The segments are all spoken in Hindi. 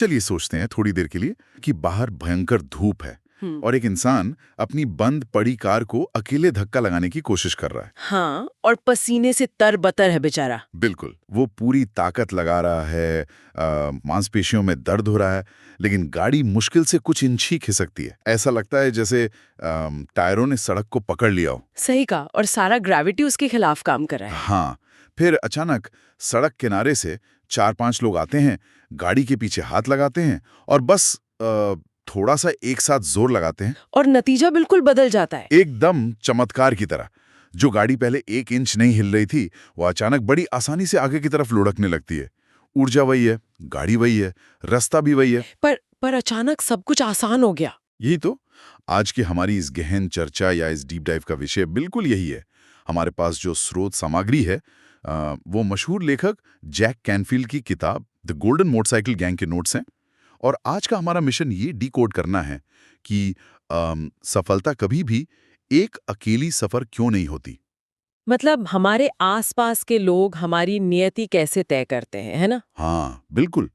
चलिए सोचते हैं थोड़ी देर के लिए कि बाहर भयंकर धूप है और एक इंसान अपनी बंद पड़ी कार को अकेले धक्का लगाने की कोशिश कर रहा है। हाँ, और पसीने से तरबतर है बेचारा। बिल्कुल, वो पूरी ताकत लगा रहा है, मांसपेशियों में दर्द हो रहा है, लेकिन गाड़ी मुश्किल से कुछ इंच ही खिसकती है। ऐसा लगता है जैसे टायरों ने सड़क को पकड़ लिया हो। सही कहा, और सारा ग्रेविटी उसके खिलाफ काम कर रहा है। हाँ, फिर अचानक सड़क किनारे से 4-5 लोग आते हैं, गाड़ी के पीछे हाथ लगाते हैं और बस थोड़ा सा एक साथ जोर लगाते हैं और नतीजा बिल्कुल बदल जाता है। एकदम चमत्कार की तरह। जो गाड़ी पहले 1 इंच नहीं हिल रही थी, वो अचानक बड़ी आसानी से आगे की तरफ लुढ़कने लगती है। ऊर्जा वही है, गाड़ी वही है, रास्ता भी वही है। पर अचानक सब कुछ आसान हो गया। यही तो आज की हमारी इस गहन चर्चा या इस डीप डाइव का विषय बिल्कुल यही है। हमारे पास जो स्रोत सामग्री है वो मशहूर लेखक जैक कैनफील्ड की किताब द गोल्डन मोटरसाइकिल गैंग के नोट्स हैं। और आज का हमारा मिशन ये डिकोड करना है कि सफलता कभी भी एक अकेली सफर क्यों नहीं होती। मतलब हमारे आसपास के लोग हमारी नियति कैसे तय करते हैं, है ना? हाँ बिल्कुल।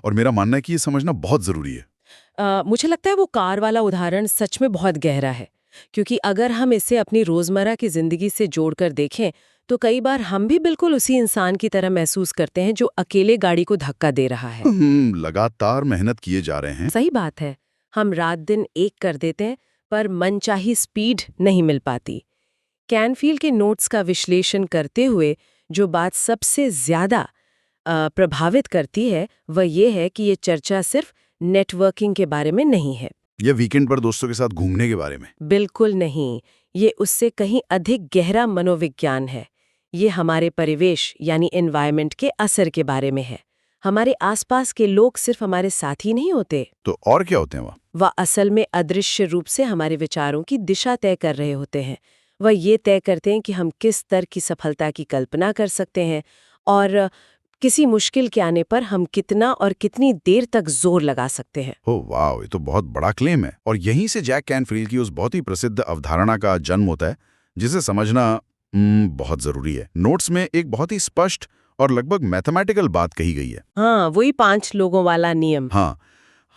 और मेरा मानना है कि ये समझना बहुत जरूरी है। मुझे लगता है वो कार वाला उदाहरण सच में बहुत गहरा है, क्योंकि अगर हम इसे अपनी रोजमर्रा की जिंदगी से जोड़कर देखें तो कई बार हम भी बिल्कुल उसी इंसान की तरह महसूस करते हैं जो अकेले गाड़ी को धक्का दे रहा है। लगातार मेहनत किए जा रहे हैं। सही बात है, हम रात दिन एक कर देते हैं पर मनचाही स्पीड नहीं मिल पाती। कैनफील्ड के नोट्स का विश्लेषण करते हुए जो बात सबसे ज्यादा प्रभावित करती है वह ये है कि ये चर्चा सिर्फ नेटवर्किंग के बारे में नहीं है। ये वीकेंड पर दोस्तों के साथ घूमने के बारे में बिल्कुल नहीं, ये उससे कहीं अधिक गहरा मनोविज्ञान है। ये हमारे परिवेश यानी एनवायरनमेंट के असर के बारे में है। हमारे आसपास के लोग सिर्फ हमारे साथ ही नहीं होते, तो और क्या होते हैं वह असल में अदृश्य रूप से हमारे विचारों की दिशा तय कर रहे होते हैं। वह ये तय करते हैं कि हम किस स्तर की सफलता की कल्पना कर सकते हैं और किसी मुश्किल के आने पर हम कितना और कितनी देर तक जोर लगा सकते हैं। ओह वाह, ये तो बहुत बड़ा क्लेम है। और यहीं से जैक कैनफील्ड की उस बहुत ही प्रसिद्ध अवधारणा का जन्म होता है जिसे समझना बहुत जरूरी है। नोट्स में एक बहुत ही स्पष्ट और लगभग मैथमेटिकल बात कही गई है। हाँ, वही 5 लोगों वाला नियम। हाँ,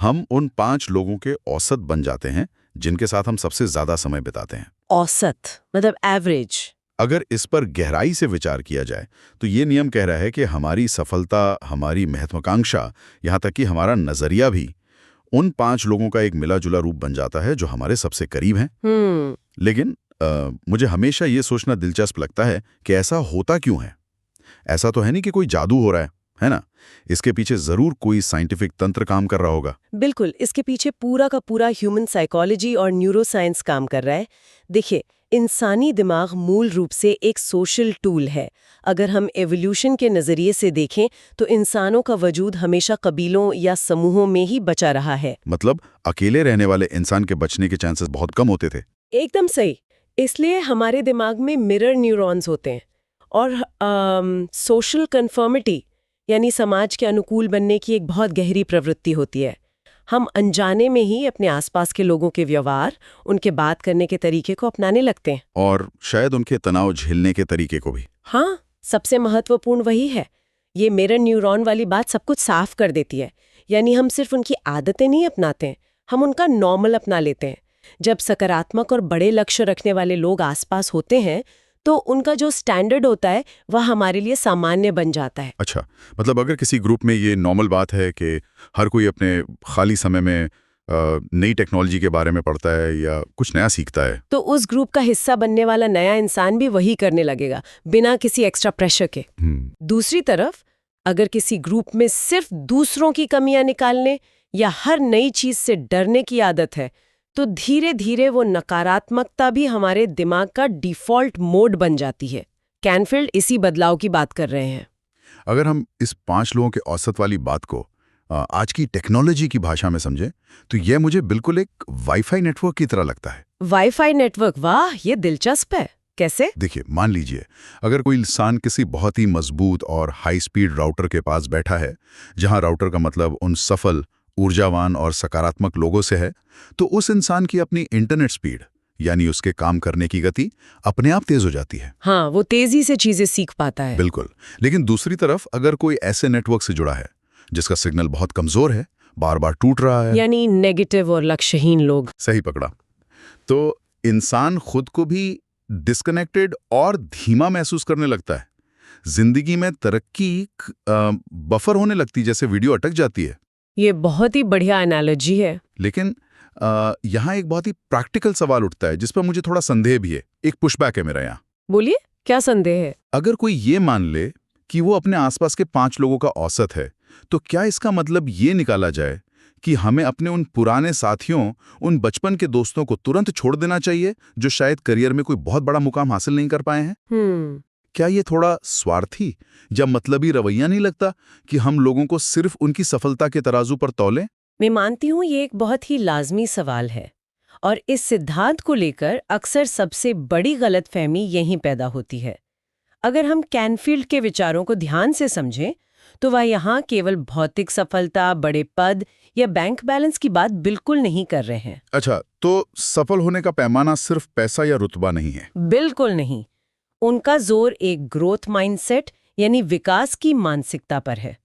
हम उन 5 लोगों के औसत बन जाते हैं जिनके साथ हम सबसे ज्यादा समय बिताते हैं। औसत मतलब एवरेज। अगर इस पर गहराई से विचार किया जाए तो ये नियम कह रहा है कि हमारी सफलता, हमारी महत्वाकांक्षा, यहाँ तक कि हमारा नजरिया भी उन 5 लोगों का एक मिला जुला रूप बन जाता है जो हमारे सबसे करीब हैं। लेकिन मुझे हमेशा ये सोचना दिलचस्प लगता है कि ऐसा होता क्यों है। ऐसा तो है नहीं कि कोई जादू हो रहा है ना? इसके पीछे जरूर कोई साइंटिफिक तंत्र काम कर रहा होगा। बिल्कुल, इसके पीछे पूरा का पूरा ह्यूमन साइकोलॉजी और न्यूरोसाइंस काम कर रहा है। देखिए, इंसानी दिमाग मूल रूप से एक सोशल टूल है। अगर हम एवोल्यूशन के नजरिए से देखें तो इंसानों का वजूद हमेशा कबीलों या समूहों में ही बचा रहा है। मतलब अकेले रहने वाले इंसान के बचने के चांसेस बहुत कम होते थे। एकदम सही। इसलिए हमारे दिमाग में मिरर न्यूरॉन्स होते हैं और सोशल कन्फर्मिटी यानी समाज के अनुकूल बनने की एक बहुत गहरी प्रवृत्ति होती है। हम अनजाने में ही अपने आसपास के लोगों के व्यवहार, उनके बात करने के तरीके को अपनाने लगते हैं। और शायद उनके तनाव झेलने के तरीके को भी। हाँ, सबसे महत्वपूर्ण वही है। ये मिरर न्यूरॉन वाली बात सब कुछ साफ कर देती है। यानी हम सिर्फ उनकी आदतें नहीं अपनाते हैं, हम उनका नॉर्मल अपना लेते हैं। जब सकारात्मक और बड़े लक्ष्य रखने वाले लोग आसपास होते हैं तो उनका जो स्टैंडर्ड होता है वह हमारे लिए सामान्य बन जाता है। अच्छा, मतलब अगर किसी ग्रुप में ये नॉर्मल बात है कि हर कोई अपने खाली समय में नई टेक्नोलॉजी के बारे में पढ़ता है या कुछ नया सीखता है, तो उस ग्रुप का हिस्सा बनने वाला नया इंसान भी वही करने लगेगा बिना किसी एक्स्ट्रा प्रेशर के। दूसरी तरफ अगर किसी ग्रुप में सिर्फ दूसरों की कमियां निकालने या हर नई चीज से डरने की आदत है तो धीरे धीरे वो नकारात्मकता भी हमारे दिमाग का डिफॉल्ट मोड बन जाती है। कैनफील्ड इसी बदलाव की बात कर रहे हैं। अगर हम इस 5 लोगों के औसत वाली बात को आज की टेक्नोलॉजी की भाषा में समझें तो यह मुझे बिल्कुल एक वाईफाई नेटवर्क की तरह लगता है। वाईफाई नेटवर्क, वाह, ये दिलचस्प है। कैसे? देखिए, मान लीजिए अगर कोई इंसान किसी बहुत ही मजबूत और हाई स्पीड राउटर के पास बैठा है, जहां राउटर का मतलब उन सफल, ऊर्जावान और सकारात्मक लोगों से है, तो उस इंसान की अपनी इंटरनेट स्पीड यानी उसके काम करने की गति अपने आप तेज हो जाती है। हाँ, वो तेजी से चीजें सीख पाता है। बिल्कुल। लेकिन दूसरी तरफ अगर कोई ऐसे नेटवर्क से जुड़ा है जिसका सिग्नल बहुत कमजोर है, बार बार टूट रहा है। यानी नेगेटिव और लक्ष्यहीन लोग। सही पकड़ा। तो इंसान खुद को भी डिस्कनेक्टेड और धीमा महसूस करने लगता है। जिंदगी में तरक्की बफर होने लगती, जैसे वीडियो अटक जाती है। ये बहुत ही बढ़िया एनालॉजी है। लेकिन यहाँ एक बहुत ही प्रैक्टिकल सवाल उठता है जिस पर मुझे थोड़ा संदेह भी है। एक पुशबैक है मेरा यहाँ। बोलिए, क्या संदेह है? अगर कोई ये मान ले कि वो अपने आसपास के 5 लोगों का औसत है, तो क्या इसका मतलब ये निकाला जाए कि हमें अपने उन पुराने साथियों, उन बचपन के दोस्तों को तुरंत छोड़ देना चाहिए जो शायद करियर में कोई बहुत बड़ा मुकाम हासिल नहीं कर पाए हैं? क्या ये थोड़ा स्वार्थी या मतलबी रवैया नहीं लगता कि हम लोगों को सिर्फ उनकी सफलता के तराजू पर तौलें? मैं मानती हूँ ये एक बहुत ही लाजमी सवाल है, और इस सिद्धांत को लेकर अक्सर सबसे बड़ी गलतफहमी यहीं पैदा होती है। अगर हम कैनफील्ड के विचारों को ध्यान से समझें तो वह यहाँ केवल भौतिक सफलता, बड़े पद या बैंक बैलेंस की बात बिल्कुल नहीं कर रहे हैं। अच्छा, तो सफल होने का पैमाना सिर्फ पैसा या रुतबा नहीं है? बिल्कुल नहीं। उनका जोर एक ग्रोथ माइंडसेट यानी विकास की मानसिकता पर है।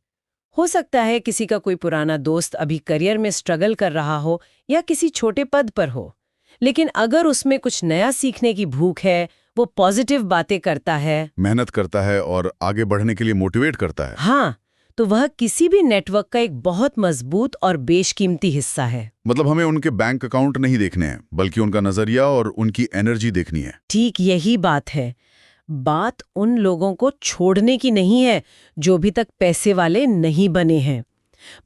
हो सकता है किसी का कोई पुराना दोस्त अभी करियर में स्ट्रगल कर रहा हो या किसी छोटे पद पर हो, लेकिन अगर उसमें कुछ नया सीखने की भूख है, वो पॉजिटिव बातें करता है, मेहनत करता है और आगे बढ़ने के लिए मोटिवेट करता है। हाँ, तो वह किसी भी नेटवर्क का एक बहुत मजबूत और बेशकीमती हिस्सा है। मतलब हमें उनके बैंक अकाउंट नहीं देखने हैं, बल्कि उनका नजरिया और उनकी एनर्जी देखनी है। ठीक यही बात है। बात उन लोगों को छोड़ने की नहीं है जो अभी तक पैसे वाले नहीं बने हैं,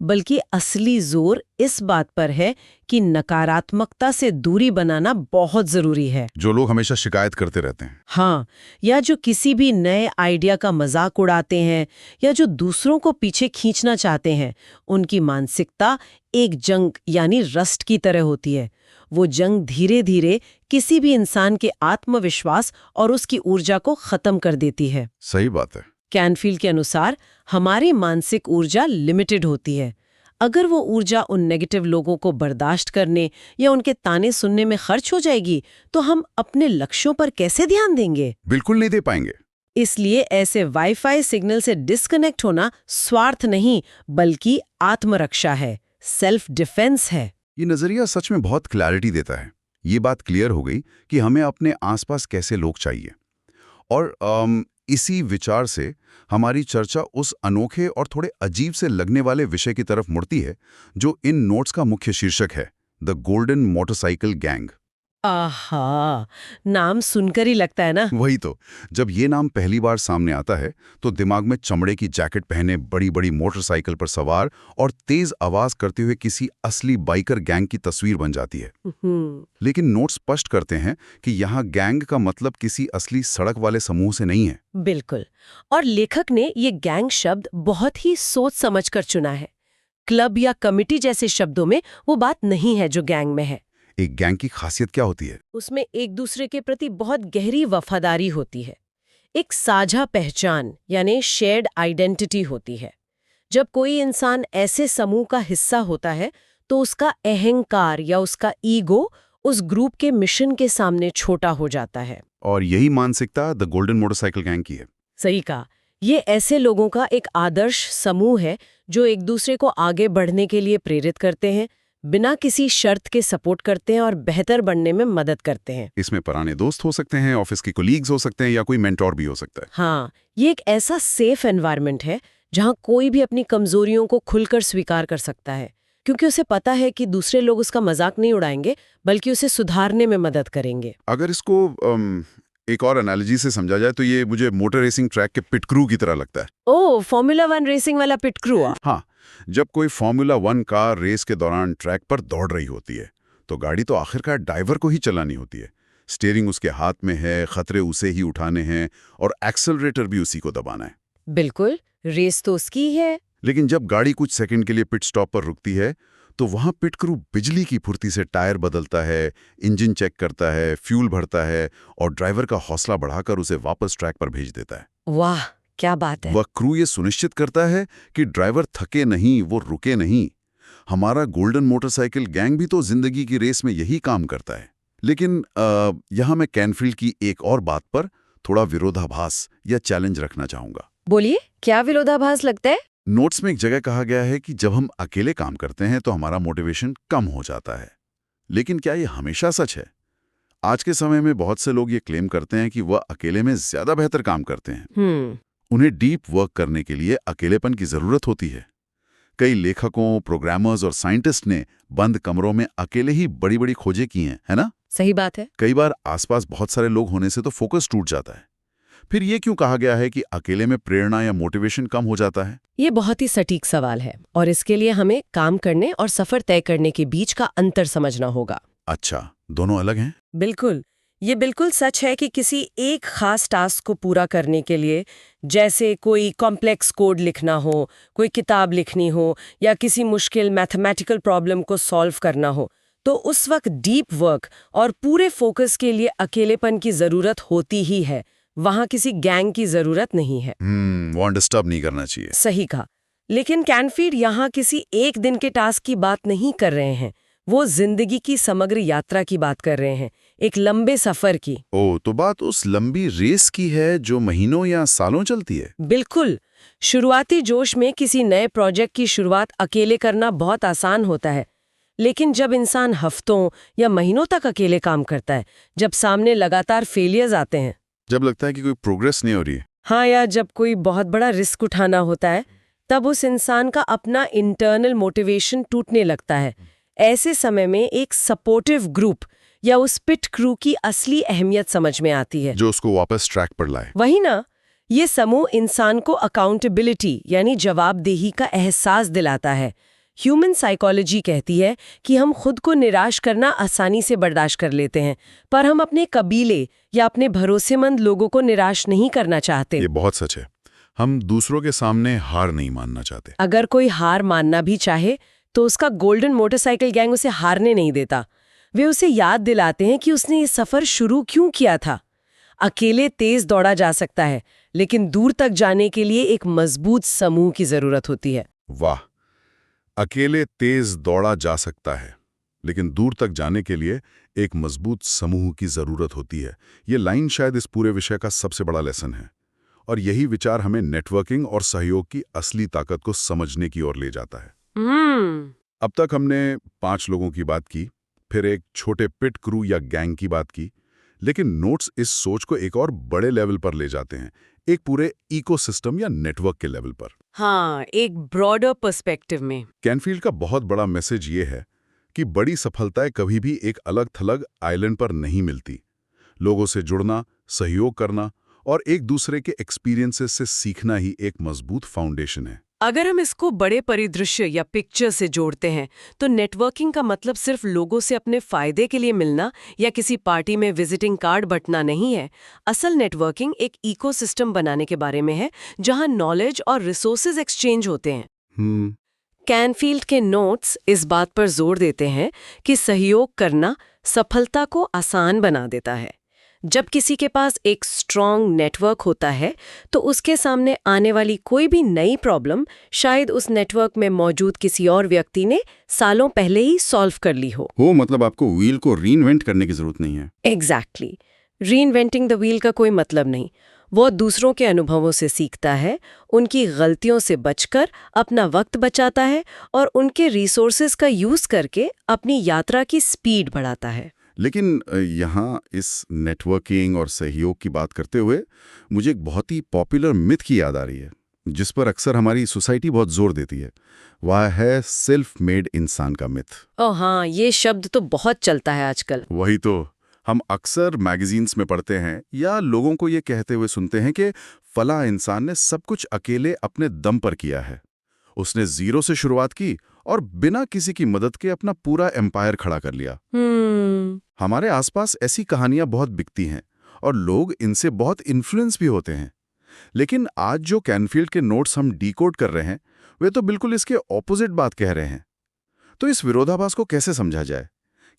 बल्कि असली जोर इस बात पर है कि नकारात्मकता से दूरी बनाना बहुत जरूरी है। जो लोग हमेशा शिकायत करते रहते हैं। हाँ, या जो किसी भी नए आइडिया का मजाक उड़ाते हैं या जो दूसरों को पीछे खींचना चाहते हैं, उनकी मानसिकता एक जंग यानी रस्ट की तरह होती है। वो जंग धीरे धीरे किसी भी इंसान के आत्मविश्वास और उसकी ऊर्जा को खत्म कर देती है। सही बात है। कैनफील्ड के अनुसार हमारी मानसिक ऊर्जा लिमिटेड होती है। अगर वो ऊर्जा उन नेगेटिव लोगों को बर्दाश्त करने या उनके ताने सुनने में खर्च हो जाएगी, तो हम अपने लक्ष्यों पर कैसे ध्यान देंगे? बिल्कुल नहीं दे पाएंगे। इसलिए ऐसे वाईफाई सिग्नल से डिस्कनेक्ट होना स्वार्थ नहीं, बल्कि आत्मरक्षा है, सेल्फ डिफेंस है। ये नजरिया सच में बहुत क्लैरिटी देता है। ये बात क्लियर हो गई कि हमें अपने आसपास कैसे लोग चाहिए। और इसी विचार से हमारी चर्चा उस अनोखे और थोड़े अजीब से लगने वाले विषय की तरफ मुड़ती है जो इन नोट्स का मुख्य शीर्षक है, द गोल्डन मोटरसाइकिल गैंग। आहा, नाम सुनकर ही लगता है ना। वही तो। जब ये नाम पहली बार सामने आता है तो दिमाग में चमड़े की जैकेट पहने बड़ी बड़ी मोटरसाइकिल पर सवार और तेज आवाज करते हुए किसी असली बाइकर गैंग की तस्वीर बन जाती है। लेकिन नोट स्पष्ट करते हैं कि यहाँ गैंग का मतलब किसी असली सड़क वाले समूह से नहीं है। बिल्कुल। और लेखक ने ये गैंग शब्द बहुत ही सोच समझ कर चुना है। क्लब या कमिटी जैसे शब्दों में वो बात नहीं है जो गैंग में है। एक गैंग की खासियत क्या होती है? उसमें एक दूसरे के प्रति बहुत गहरी वफादारी होती है। एक साझा पहचान यानी शेयर्ड आइडेंटिटी होती है। जब कोई इंसान ऐसे समूह का हिस्सा होता है तो उसका अहंकार या उसका ईगो उस ग्रुप के मिशन के सामने छोटा हो जाता है। और यही मानसिकता द गोल्डन मोटरसाइकिल गैंग की है। सही कहा। ये ऐसे लोगों का एक आदर्श समूह है जो एक दूसरे को आगे बढ़ने के लिए प्रेरित करते हैं, बिना किसी शर्त के सपोर्ट करते हैं और बेहतर बनने में मदद करते हैं। इसमें पुराने दोस्त हो सकते हैं, ऑफिस के कोलीग्स हो सकते हैं या कोई मेंटोर भी हो सकता है। हाँ, ये एक ऐसा सेफ एनवायरनमेंट है जहाँ कोई भी अपनी कमजोरियों को खुलकर स्वीकार कर सकता है, क्योंकि उसे पता है कि दूसरे लोग उसका मजाक नहीं उड़ाएंगे बल्कि उसे सुधारने में मदद करेंगे। अगर इसको एक और एनालॉजी से समझा जाए तो ये मुझे मोटर रेसिंग ट्रैक के पिट क्रू की तरह लगता है। ओह, फॉर्मूला 1 रेसिंग वाला पिट क्रू। हाँ, जब कोई फॉर्मूला 1 कार रेस के दौरान ट्रैक पर दौड़ रही होती है तो गाड़ी तो आखिरकार ड्राइवर को ही चलानी होती है। स्टीयरिंग उसके हाथ में है, खतरे उसे ही उठाने हैं और एक्सेलरेटर भी उसी को दबाना है। बिल्कुल, रेस तो उसकी ही है। लेकिन जब गाड़ी कुछ सेकंड के लिए पिट स्टॉप पर रुकती है तो वहां पिट क्रू बिजली की फुर्ती से टायर बदलता है, इंजन चेक करता है, फ्यूल भरता है और ड्राइवर का हौसला बढ़ाकर उसे वापस ट्रैक पर भेज देता है। वाह, क्या बात है। वह क्रू ये सुनिश्चित करता है कि ड्राइवर थके नहीं, वो रुके नहीं। हमारा गोल्डन मोटरसाइकिल गैंग भी तो जिंदगी की रेस में यही काम करता है। लेकिन यहाँ मैं कैनफील्ड की एक और बात पर थोड़ा विरोधाभास या चैलेंज रखना चाहूंगा। बोलिए, क्या विरोधाभास लगता है? नोट्स में एक जगह कहा गया है कि जब हम अकेले काम करते हैं तो हमारा मोटिवेशन कम हो जाता है। लेकिन क्या ये हमेशा सच है? आज के समय में बहुत से लोग ये क्लेम करते हैं कि वह अकेले में ज्यादा बेहतर काम करते हैं। उन्हें डीप वर्क करने के लिए अकेलेपन की जरूरत होती है। कई लेखकों, प्रोग्रामर्स और साइंटिस्ट ने बंद कमरों में अकेले ही बड़ी बड़ी खोजें की हैं, है ना? सही बात है। कई बार आसपास बहुत सारे लोग होने से तो फोकस टूट जाता है। फिर ये क्यों कहा गया है कि अकेले में प्रेरणा या मोटिवेशन कम हो जाता है? ये बहुत ही सटीक सवाल है और इसके लिए हमें काम करने और सफर तय करने के बीच का अंतर समझना होगा। अच्छा, दोनों अलग हैं? बिल्कुल। ये बिल्कुल सच है कि किसी एक खास टास्क को पूरा करने के लिए, जैसे कोई कॉम्प्लेक्स कोड लिखना हो, कोई किताब लिखनी हो या किसी मुश्किल मैथमेटिकल प्रॉब्लम को सॉल्व करना हो, तो उस वक्त डीप वर्क और पूरे फोकस के लिए अकेलेपन की जरूरत होती ही है। वहां किसी गैंग की जरूरत नहीं है। वो डिस्टर्ब नहीं करना चाहिए। सही कहा। लेकिन कैनफील्ड यहाँ किसी एक दिन के टास्क की बात नहीं कर रहे हैं। वो जिंदगी की समग्र यात्रा की बात कर रहे हैं, एक लंबे सफर की। तो बात उस लंबी रेस की है जो महीनों या सालों चलती है। बिल्कुल। शुरुआती जोश में किसी नए प्रोजेक्ट की शुरुआत अकेले करना बहुत आसान होता है, लेकिन जब इंसान हफ्तों या महीनों तक अकेले काम करता है, जब सामने लगातार फेलियर्स आते हैं, जब लगता है कि कोई प्रोग्रेस नहीं हो रही है, हाँ, या जब कोई बहुत बड़ा रिस्क उठाना होता है, तब उस इंसान का अपना इंटरनल मोटिवेशन टूटने लगता है। ऐसे समय में एक सपोर्टिव ग्रुप या उस पिट क्रू की असली अहमियत समझ में आती है, जो उसको वापस ट्रैक पर लाए। वही ना। ये समूह इंसान को अकाउंटेबिलिटी यानी जवाबदेही का एहसास दिलाता है। ह्यूमन साइकोलॉजी कहती है कि हम खुद को निराश करना आसानी से बर्दाश्त कर लेते हैं, पर हम अपने कबीले या अपने भरोसेमंद लोगों को निराश नहीं करना चाहते। ये बहुत सच है। हम दूसरों के सामने हार नहीं मानना चाहते। अगर कोई हार मानना भी चाहे तो उसका गोल्डन मोटरसाइकिल गैंग उसे हारने नहीं देता। वे उसे याद दिलाते हैं कि उसने ये सफर शुरू क्यों किया था। अकेले तेज दौड़ा जा सकता है, लेकिन दूर तक जाने के लिए एक मजबूत समूह की जरूरत होती है। वाह! अकेले तेज दौड़ा जा सकता है, लेकिन दूर तक जाने के लिए एक मजबूत समूह की जरूरत होती है। ये लाइन शायद इस पूरे विषय का सबसे बड़ा लेसन है, और यही विचार हमें नेटवर्किंग और सहयोग की असली ताकत को समझने की ओर ले जाता है। अब तक हमने 5 लोगों की बात की, फिर एक छोटे पिट क्रू या गैंग की बात की, लेकिन नोट्स इस सोच को एक और बड़े लेवल पर ले जाते हैं, एक पूरे इकोसिस्टम या नेटवर्क के लेवल पर। हाँ, एक ब्रॉडर पर्सपेक्टिव में। कैनफील्ड का बहुत बड़ा मैसेज ये है कि बड़ी सफलताएं कभी भी एक अलग-थलग आइलैंड पर नहीं मिलती। लोगों से जुड़ना, सहयोग करना और एक दूसरे के एक्सपीरियंसेस से सीखना ही एक मजबूत फाउंडेशन है। अगर हम इसको बड़े परिदृश्य या पिक्चर से जोड़ते हैं, तो नेटवर्किंग का मतलब सिर्फ लोगों से अपने फायदे के लिए मिलना या किसी पार्टी में विजिटिंग कार्ड बंटना नहीं है। असल नेटवर्किंग एक इकोसिस्टम बनाने के बारे में है, जहां नॉलेज और रिसोर्सेज एक्सचेंज होते हैं। कैनफील्ड के नोट्स इस बात पर जोर देते हैं कि सहयोग करना सफलता को आसान बना देता है। जब किसी के पास एक स्ट्रॉन्ग नेटवर्क होता है, तो उसके सामने आने वाली कोई भी नई प्रॉब्लम शायद उस नेटवर्क में मौजूद किसी और व्यक्ति ने सालों पहले ही सॉल्व कर ली हो। मतलब आपको व्हील को रीइन्वेंट करने की जरूरत नहीं है। एग्जैक्टली। रीइन्वेंटिंग द व्हील का कोई मतलब नहीं। वो दूसरों के अनुभवों से सीखता है, उनकी गलतियों से बचकर अपना वक्त बचाता है और उनके रिसोर्सेज का यूज करके अपनी यात्रा की स्पीड बढ़ाता है। लेकिन यहाँ इस नेटवर्किंग और सहयोग की बात करते हुए मुझे एक बहुत ही पॉपुलर मिथ की याद आ रही है, जिस पर अक्सर हमारी सोसाइटी बहुत जोर देती है। वह है सेल्फ मेड इंसान का मिथ। ओह हाँ, ये शब्द तो बहुत चलता है आजकल। वही तो, हम अक्सर मैगजीन्स में पढ़ते हैं या लोगों को ये कहते हुए सुनते हैं कि फला इंसान ने सब कुछ अकेले अपने दम पर किया है। उसने जीरो से शुरुआत की और बिना किसी की मदद के अपना पूरा एम्पायर खड़ा कर लिया। हमारे आसपास ऐसी कहानियां बहुत बिकती हैं और लोग इनसे बहुत इन्फ्लुएंस भी होते हैं। लेकिन आज जो कैनफील्ड के नोट्स हम डिकोड कर रहे हैं, वे तो बिल्कुल इसके ऑपोजिट बात कह रहे हैं। तो इस विरोधाभास को कैसे समझा जाए?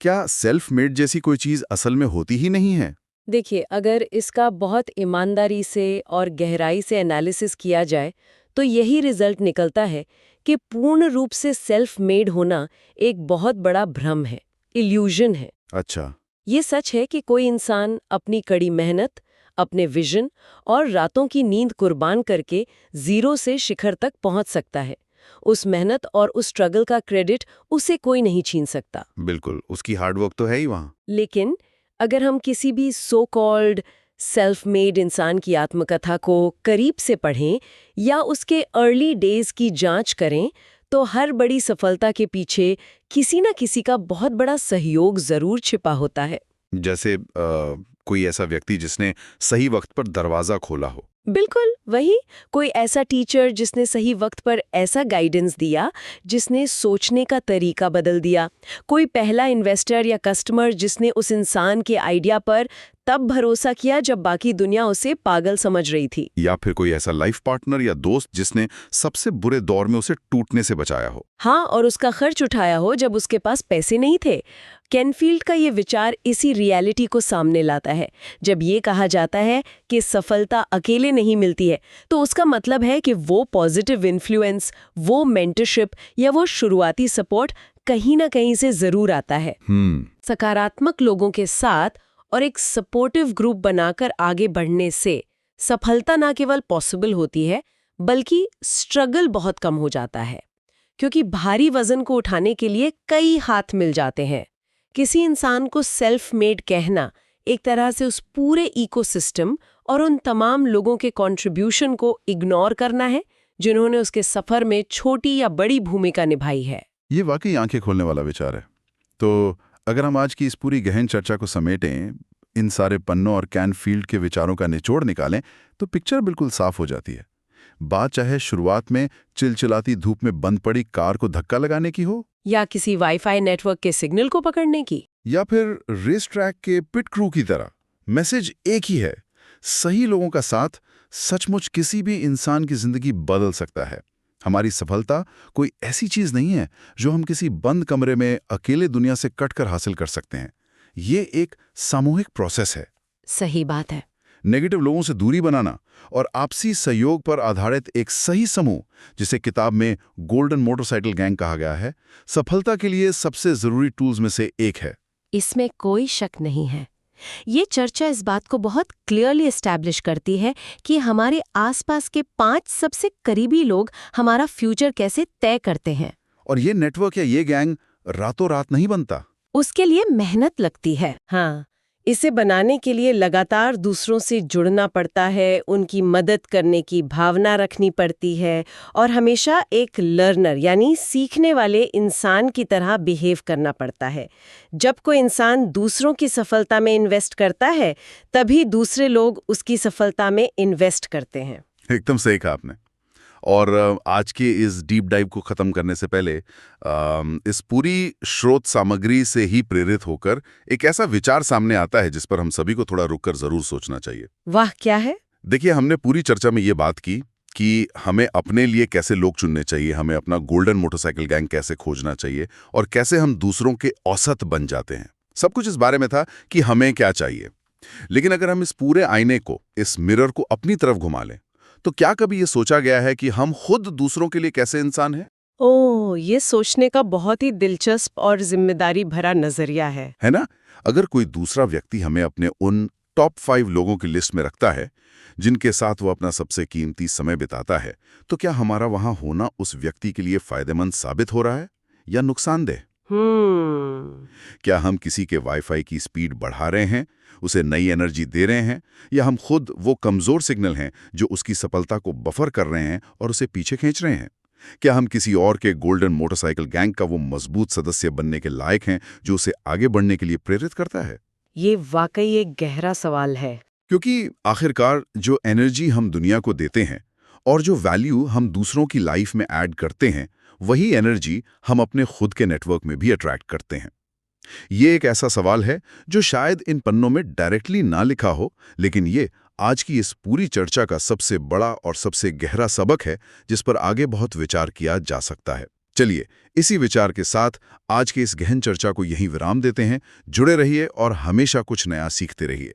क्या सेल्फ मेड जैसी कोई चीज असल में होती ही नहीं है? देखिए, अगर इसका बहुत ईमानदारी से और गहराई से एनालिसिस किया जाए, तो यही रिजल्ट निकलता है कि पूर्ण रूप से सेल्फ मेड होना एक बहुत बड़ा भ्रम है, इल्यूजन है। अच्छा। ये सच है कि कोई इंसान अपनी कड़ी मेहनत, अपने विजन और रातों की नींद कुर्बान करके 0 से शिखर तक पहुंच सकता है। उस मेहनत और उस स्ट्रगल का क्रेडिट उसे कोई नहीं छीन सकता। बिल्कुल, उसकी हार्डवर्क तो है ही वहाँ। लेकिन अगर हम किसी भी सो कॉल्ड सेल्फ मेड इंसान की आत्मकथा को करीब से पढ़ें या उसके अर्ली डेज की जांच करें, तो हर बड़ी सफलता के पीछे किसी न किसी का बहुत बड़ा सहयोग जरूर छिपा होता है। जैसे कोई ऐसा व्यक्ति जिसने सही वक्त पर दरवाजा खोला हो। बिल्कुल वही, कोई ऐसा टीचर जिसने सही वक्त पर ऐसा गाइडेंस दिया जिसने सोचने का तरीका बदल दिया, कोई पहला इन्वेस्टर या कस्टमर जिसने उस इंसान के आइडिया पर तब भरोसा किया जब बाकी दुनिया उसे पागल समझ रही थी। या फिर कोई ऐसा लाइफ पार्टनर या दोस्त जिसने सबसे बुरे दौर में उसे टूटने से बचाया हो। हाँ, और उसका खर्च उठाया हो जब उसके पास पैसे नहीं थे। केनफील्ड का ये विचार इसी रियलिटी को सामने लाता है। जब ये कहा जाता है कि सफलता अकेले नहीं मिलती है, तो उसका मतलब है कि वो पॉजिटिव इन्फ्लुएंस, वो मेंटरशिप या वो शुरुआती सपोर्ट कहीं ना कहीं से जरूर आता है। सकारात्मक लोगों के साथ और एक सपोर्टिव ग्रुप बनाकर आगे बढ़ने से सफलता ना केवल पॉसिबल होती है, बल्कि स्ट्रगल बहुत कम हो जाता है, क्योंकि भारी वजन को उठाने के लिए कई हाथ मिल जाते हैं। किसी इंसान को सेल्फ मेड कहना एक तरह से उस पूरे इकोसिस्टम और उन तमाम लोगों के कंट्रीब्यूशन को इग्नोर करना है जिन्होंने उसके सफर में छोटी या बड़ी भूमिका निभाई है। ये वाकई आंखें खोलने वाला विचार है। तो अगर हम आज की इस पूरी गहन चर्चा को समेटें, इन सारे पन्नों और कैनफील्ड के विचारों का निचोड़ निकालें, तो पिक्चर बिल्कुल साफ हो जाती है। बात चाहे शुरुआत में चिलचिलाती धूप में बंद पड़ी कार को धक्का लगाने की हो, या किसी वाईफाई नेटवर्क के सिग्नल को पकड़ने की, या फिर रेस ट्रैक के पिट क्रू की तरह, मैसेज एक ही है। सही लोगों का साथ सचमुच किसी भी इंसान की जिंदगी बदल सकता है। हमारी सफलता कोई ऐसी चीज नहीं है जो हम किसी बंद कमरे में अकेले दुनिया से कटकर हासिल कर सकते हैं। ये एक सामूहिक प्रोसेस है। सही बात है। नेगेटिव लोगों से दूरी बनाना और आपसी सहयोग पर आधारित एक सही समूह, जिसे किताब में गोल्डन मोटरसाइकिल गैंग कहा गया है, सफलता के लिए सबसे जरूरी टूल्स में से एक है। इसमें कोई शक नहीं है। ये चर्चा इस बात को बहुत क्लियरली एस्टैब्लिश करती है कि हमारे आसपास के 5 सबसे करीबी लोग हमारा फ्यूचर कैसे तय करते हैं। और ये नेटवर्क या ये गैंग रातों रात नहीं बनता। उसके लिए मेहनत लगती है। हाँ, इसे बनाने के लिए लगातार दूसरों से जुड़ना पड़ता है, उनकी मदद करने की भावना रखनी पड़ती है और हमेशा एक लर्नर यानी सीखने वाले इंसान की तरह बिहेव करना पड़ता है। जब कोई इंसान दूसरों की सफलता में इन्वेस्ट करता है, तभी दूसरे लोग उसकी सफलता में इन्वेस्ट करते हैं। एकदम सही कहा आपने। और आज के इस डीप डाइव को खत्म करने से पहले इस पूरी स्रोत सामग्री से ही प्रेरित होकर एक ऐसा विचार सामने आता है जिस पर हम सभी को थोड़ा रुककर जरूर सोचना चाहिए। वाह, क्या है? देखिए, हमने पूरी चर्चा में ये बात की कि हमें अपने लिए कैसे लोग चुनने चाहिए, हमें अपना गोल्डन मोटरसाइकिल गैंग कैसे खोजना चाहिए और कैसे हम दूसरों के औसत बन जाते हैं। सब कुछ इस बारे में था कि हमें क्या चाहिए। लेकिन अगर हम इस पूरे आईने को, इस मिरर को अपनी तरफ घुमा लें, तो क्या कभी ये सोचा गया है कि हम खुद दूसरों के लिए कैसे इंसान हैं? ओह, ये सोचने का बहुत ही दिलचस्प और जिम्मेदारी भरा नजरिया है ना? अगर कोई दूसरा व्यक्ति हमें अपने उन टॉप 5 लोगों की लिस्ट में रखता है जिनके साथ वो अपना सबसे कीमती समय बिताता है, तो क्या हमारा वहां होना उस व्यक्ति के लिए फायदेमंद साबित हो रहा है या नुकसानदेह? क्या हम किसी के वाईफाई की स्पीड बढ़ा रहे हैं, उसे नई एनर्जी दे रहे हैं, या हम खुद वो कमजोर सिग्नल हैं जो उसकी सफलता को बफर कर रहे हैं और उसे पीछे खींच रहे हैं? क्या हम किसी और के गोल्डन मोटरसाइकिल गैंग का वो मजबूत सदस्य बनने के लायक हैं जो उसे आगे बढ़ने के लिए प्रेरित करता है? ये वाकई एक गहरा सवाल है। क्योंकि आखिरकार जो एनर्जी हम दुनिया को देते हैं और जो वैल्यू हम दूसरों की लाइफ में ऐड करते हैं, वही एनर्जी हम अपने खुद के नेटवर्क में भी अट्रैक्ट करते हैं। ये एक ऐसा सवाल है जो शायद इन पन्नों में डायरेक्टली ना लिखा हो, लेकिन ये आज की इस पूरी चर्चा का सबसे बड़ा और सबसे गहरा सबक है जिस पर आगे बहुत विचार किया जा सकता है। चलिए, इसी विचार के साथ आज के इस गहन चर्चा को यहीं विराम देते हैं। जुड़े रहिए और हमेशा कुछ नया सीखते रहिए।